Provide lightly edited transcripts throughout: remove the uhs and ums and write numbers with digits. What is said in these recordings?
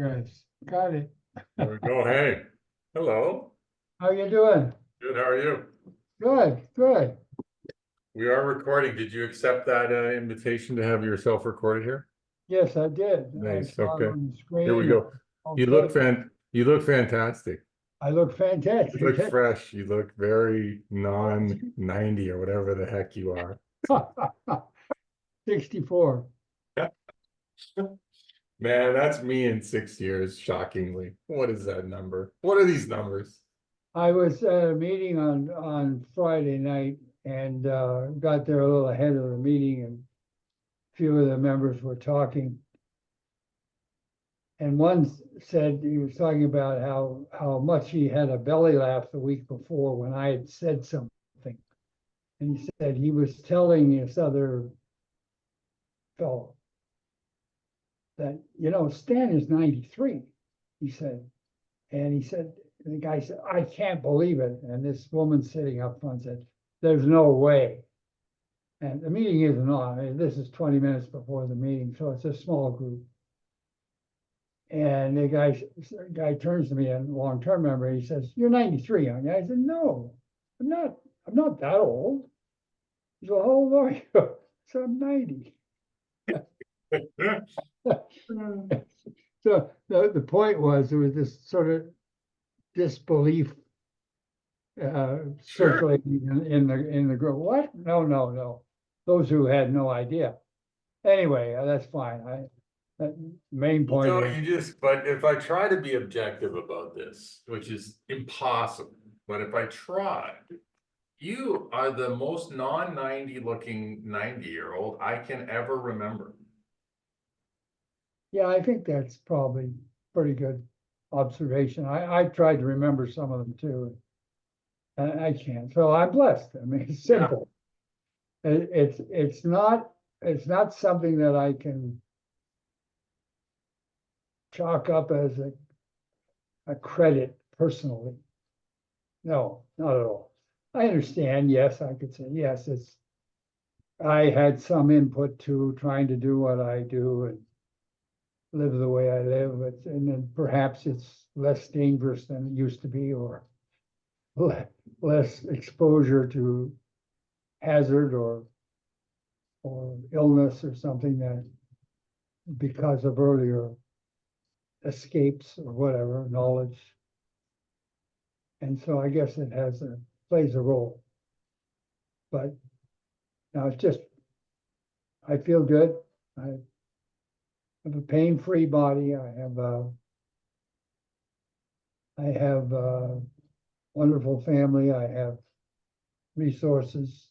Yes, got it. There we go. Hey, hello. How you doing? Good. How are you? Good, good. We are recording. Did you accept that invitation to have yourself recorded here? Yes, I did. I Nice. saw it Okay. on the Here we screen. go. Okay, You look fantastic. I look You look fantastic. fresh. You look very non-90 or whatever the heck you are. 64. Man, that's me in 6 years, shockingly. What is that number? What are these numbers? I was at a meeting on Friday night and got there a little ahead of the meeting, and a few of the members were talking. And one said, he was talking about how much he had a belly laugh the week before when I had said something. And he said he was telling this other fellow that, Stan is 93, he said. And he said, the guy said, I can't believe it. And this woman sitting up front said, there's no way. And the meeting isn't on. I mean, this is 20 minutes before the meeting, so it's a small group. And the guy turns to me, a long-term member, he says, you're 93, aren't you? I said, no, I'm not that old. He said, how old are you? So I'm 90. So the point was, there was this sort of disbelief Sure. circulating in the group. What? No. Those who had no idea. Anyway, that's fine. That main point is, But if I try to be objective about this, which is impossible, but if I try, you are the most non-90 looking 90-year-old I can ever remember. yeah, I think that's probably pretty good observation. I tried to remember some of them too. I can't. So I'm blessed. I mean, it's simple. It's not something that I can chalk up as a credit personally. No, not at all. I understand. Yes, I could say yes. I had some input to trying to do what I do and live the way I live, and then perhaps it's less dangerous than it used to be, or less exposure to hazard or illness or something that because of earlier escapes or whatever knowledge. And so I guess it plays a role. But now it's just, I feel good. I have a pain-free body. I have a wonderful family. I have resources,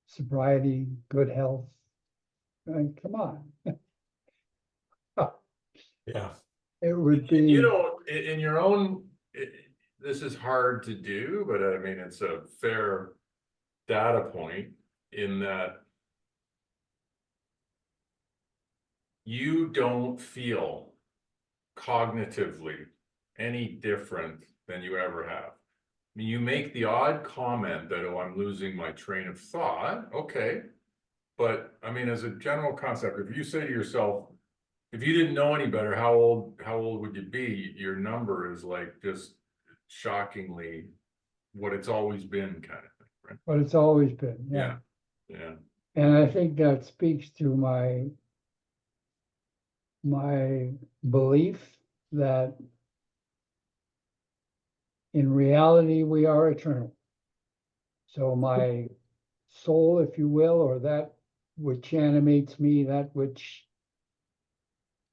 sobriety, good health. And come on. Yeah. It would be, You know, in your own, this is hard to do, but I mean, it's a fair data point in that you don't feel cognitively any different than you ever have. I mean, you make the odd comment that, oh, I'm losing my train of thought. Okay. But I mean, as a general concept, if you say to yourself, if you didn't know any better, how old would you be? Your number is like just shockingly what it's always been, kind of thing, right? what it's always been. Yeah. Yeah. And I think that speaks to my belief that in reality we are eternal. So my soul, if you will, or that which animates me, that which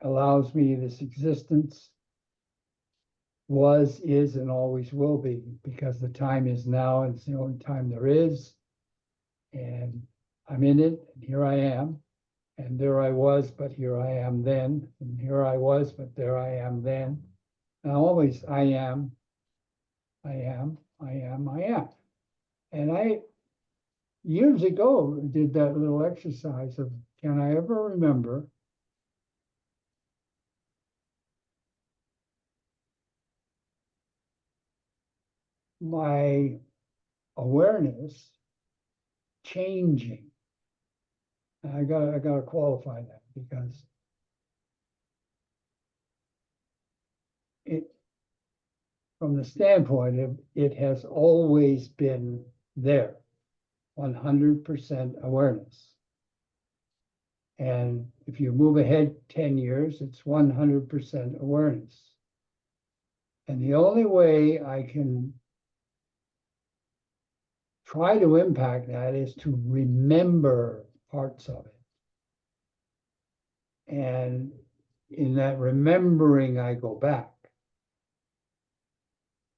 allows me this existence, was, is, and always will be, because the time is now, and it's the only time there is. And I'm in it, and here I am. And there I was, but here I am then. And here I was, but there I am then. And always I am. And I years ago did that little exercise of, can I ever remember my awareness changing? And I gotta qualify that, because it, from the standpoint of it has always been there, 100% awareness. And if you move ahead 10 years, it's 100% awareness. And the only way I can try to impact that is to remember parts of it. And in that remembering, I go back.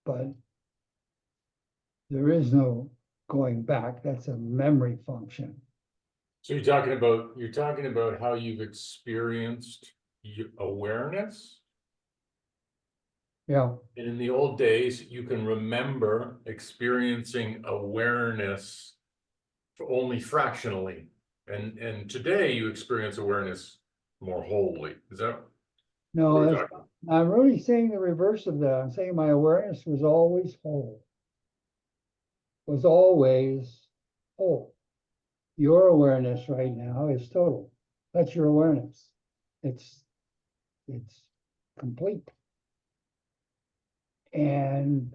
But there is no going back. That's a memory function. So you're talking about how you've experienced awareness? Yeah. And in the old days, you can remember experiencing awareness only fractionally. And today you experience awareness more wholly. Is that No, what you're that's, talking about? I'm really saying the reverse of that. I'm saying my awareness was always whole. Was always whole. Your awareness right now is total. That's your awareness. It's complete. And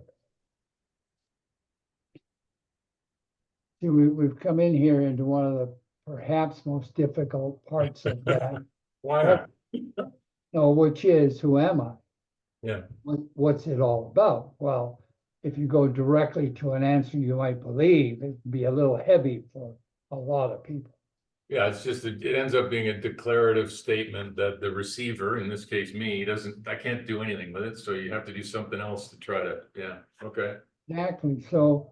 see, we've come in here into one of the perhaps most difficult parts of that. Why not? No, which is, who am I? Yeah. What's it all about? Well, if you go directly to an answer you might believe, it'd be a little heavy for a lot of people. Yeah, it's just, it ends up being a declarative statement that the receiver, in this case me, I can't do anything with it, so you have to do something else to try to, yeah, okay. Exactly. So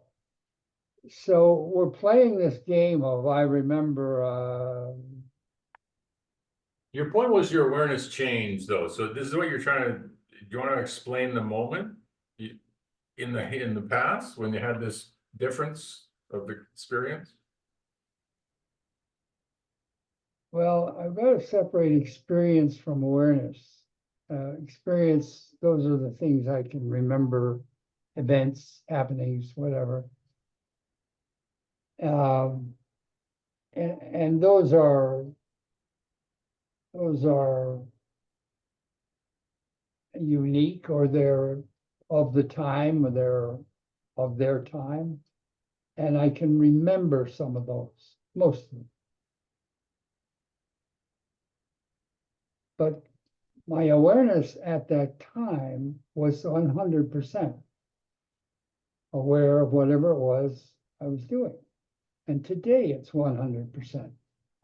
we're playing this game of, I remember, Your point was your awareness changed though, so this is what you're trying to, do you want to explain the moment? In the past, when you had this difference of the experience? well, I've got to separate experience from awareness. Experience, those are the things I can remember, events, happenings, whatever. And those are unique, or they're of the time, or they're of their time. And I can remember some of those, most of them. But my awareness at that time was 100% aware of whatever it was I was doing. And today it's 100%.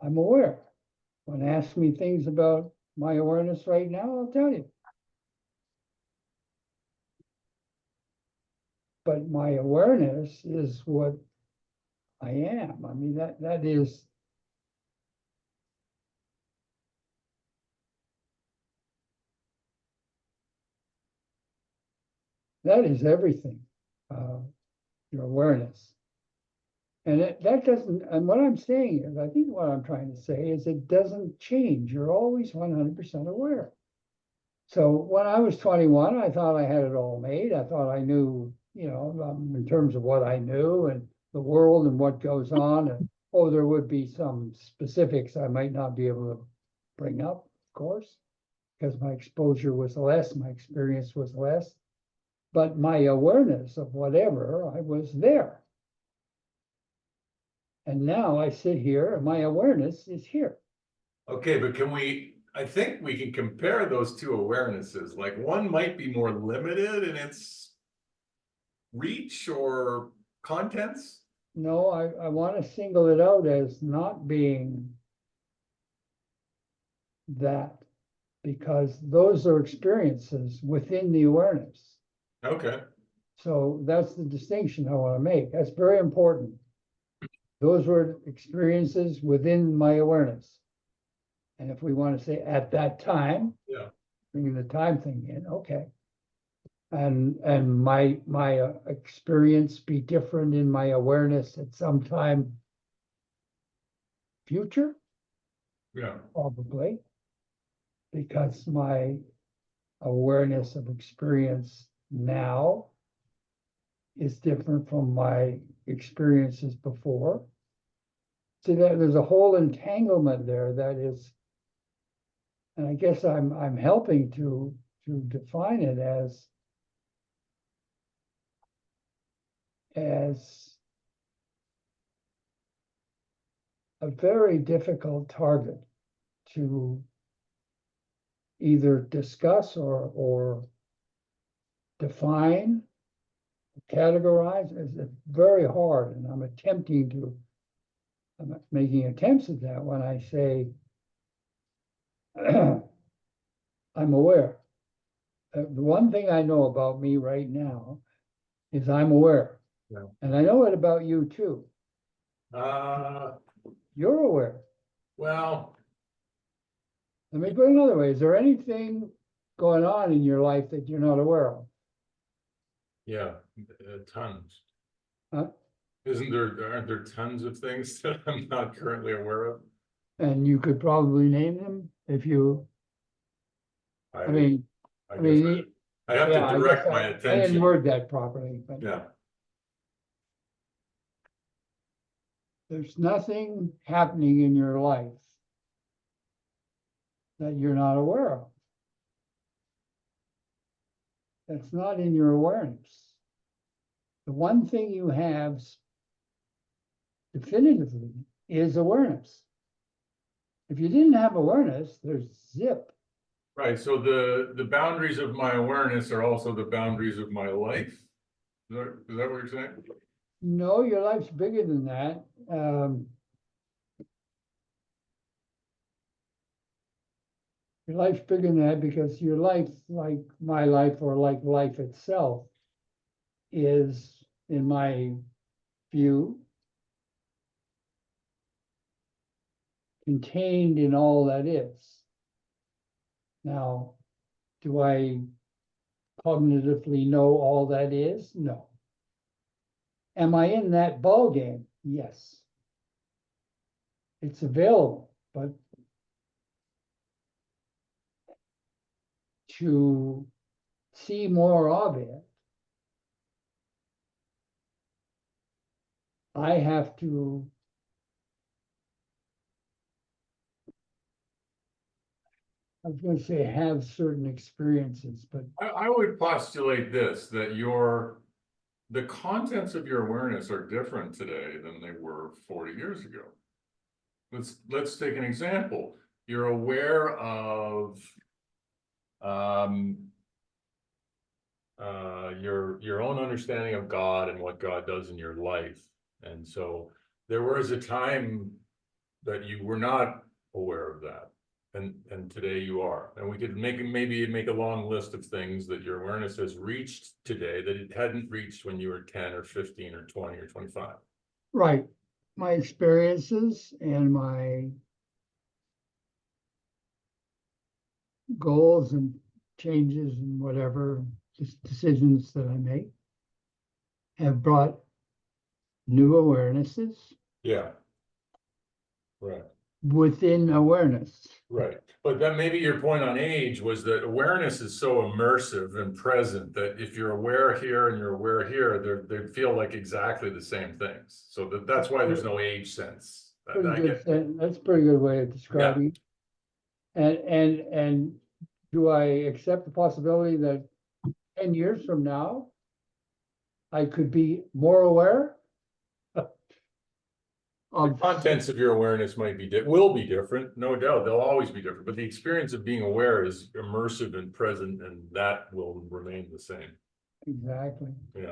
I'm aware. When asked me things about my awareness right now, I'll tell you. But my awareness is what I am. I mean, that is everything, your awareness. And that doesn't, and what I'm saying is, I think what I'm trying to say is it doesn't change. You're always 100% aware. So when I was 21, I thought I had it all made. I thought I knew, in terms of what I knew and the world and what goes on. And there would be some specifics I might not be able to bring up, of course, because my exposure was less, my experience was less. But my awareness of whatever, I was there. And now I sit here and my awareness is here. Okay, but I think we can compare those two awarenesses. Like one might be more limited in its reach or contents. No, I want to single it out as not being that, because those are experiences within the awareness. Okay. So that's the distinction I want to make. That's very important. Those were experiences within my awareness. And if we want to say at that time, Yeah. bringing the time thing in, okay. And my experience be different in my awareness at some time future? Yeah. Probably. Because my awareness of experience now is different from my experiences before. See, there's a whole entanglement there that is, and I guess I'm helping to to define it as a very difficult target to either discuss or define, categorize. It's very hard, and I'm making attempts at that when I say I'm aware. The one thing I know about me right now is I'm aware. Yeah. And I know it about you too. Uh, You're aware. well, Let me put it another way. Is there anything going on in your life that you're not aware of? yeah, tons. Huh? Aren't there tons of things that I'm not currently aware of? And you could probably name them if you, I mean, I I guess mean, I have yeah, to I direct guess my I didn't attention. word that properly, but Yeah, there's nothing happening in your life that you're not aware of. That's not in your awareness. The one thing you have definitively is awareness. If you didn't have awareness, there's zip. right. So the boundaries of my awareness are also the boundaries of my life. Is that what you're saying? No, your life's bigger than that. Your life's bigger than that because your life, like my life or like life itself, is, in my view, contained in all that is. Now, do I cognitively know all that is? No. Am I in that ball game? Yes. It's available, but to see more of it, I have to I was gonna say have certain experiences, but I would postulate this, that the contents of your awareness are different today than they were 40 years ago. Let's take an example. You're aware of your own understanding of God and what God does in your life. And so there was a time that you were not aware of that. And today you are. And we could maybe make a long list of things that your awareness has reached today that it hadn't reached when you were 10 or 15 or 20 or 25. right, my experiences and my goals and changes and whatever decisions that I make have brought new awarenesses Yeah. Right. within awareness. Right. But that maybe your point on age was that awareness is so immersive and present that if you're aware here and you're aware here, they feel like exactly the same things. So that's why there's no age sense. That's a pretty good way of describing it. And do I accept the possibility that 10 years from now, I could be more aware The of, contents of your awareness will be different, no doubt. They'll always be different, but the experience of being aware is immersive and present, and that will remain the same. exactly. Yeah.